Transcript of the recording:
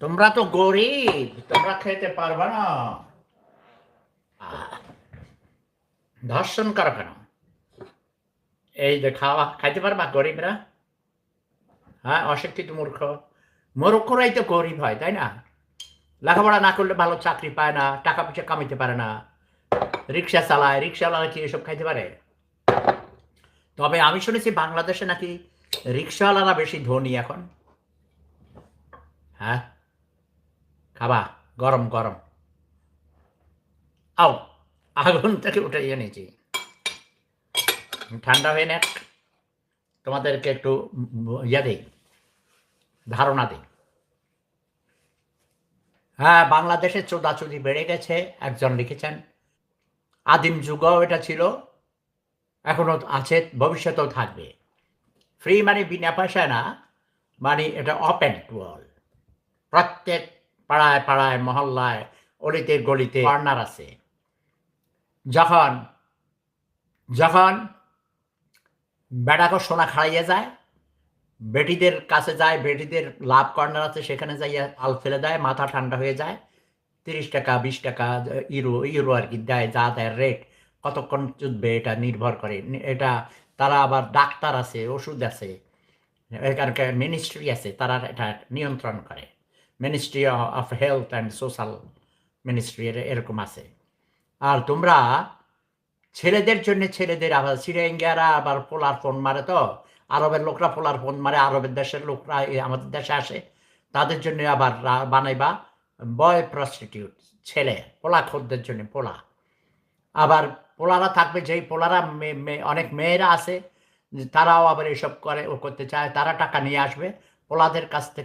তোমরা তো গরিব, তোমরা খেতে পারবে না। আহ, ধর্ষণ করো কেন? এই যে খাওয়া খাইতে পারবা গরিবরা? হ্যাঁ, অশিক্ষিত মূর্খ। মূর্খরাই তো গরিব হয়, তাই না? লেখাপড়া না করলে ভালো চাকরি পায় না, টাকা পয়সা কামাইতে পারে না, রিক্সা চালায়, রিক্সাওয়ালা কি এসব খাইতে পারে? তবে আমি শুনেছি বাংলাদেশে নাকি রিক্সাওয়ালারা বেশি ধনী এখন। হ্যাঁ, খাবা? গরম গরম। আও, আগুন থেকে উঠে এনেছি, ঠান্ডা হয়ে নেক। তোমাদেরকে একটু ইয়ে দিই, ধারণা দিই। হ্যাঁ, বাংলাদেশে চোদাচুদি বেড়ে গেছে। একজন লিখেছেন, আদিম যুগও এটা ছিল, এখনো আছে, ভবিষ্যতেও থাকবে। ফ্রি মানে বিনা পয়সায় না, মানে এটা ওপেন টু অল। প্রত্যেক পাড়ায় পাড়ায়, মহল্লায়, অলিতে গলিতে কর্নার আছে। যখন যখন বেটাকে সোনা খাড়াইয়া যায়, বেটিদের কাছে যায়, বেটিদের লাভ কর্নার আছে, সেখানে যাইয়া আল ফেলে দেয়, মাথা ঠান্ডা হয়ে যায়। ৩০ টাকা ২০ টাকা ইউরো ইউরো আর কি দেয়, যা দেয় রেট। কতক্ষণ চুদবে এটা নির্ভর করে। এটা তারা আবার ডাক্তার আছে, ওষুধ আছে, এখানকার মিনিস্ট্রি আছে, তারা এটা নিয়ন্ত্রণ করে। Ministry of health and social ministry এরকম আছে। আর তোমরা ছেলেদের জন্য ছেলেদের, আবার সিরিয়াঙ্গারা আবার পোলার ফোন মারে তো। আরবের লোকরা পোলার ফোন মারে, আরবের দেশের লোকরা আমাদের দেশে আসে, তাদের জন্য আবার বানাইবা বয় প্রস্টিটিউট, ছেলে পোলা খদ্দের জন্য পোলা। আবার পোলারা থাকবে, যেই পোলারা অনেক মেয়েরা আছে, তারাও আবার এসব করে, ও করতে চায়, তারা টাকা নিয়ে আসবে পোলাদের কাছ থেকে।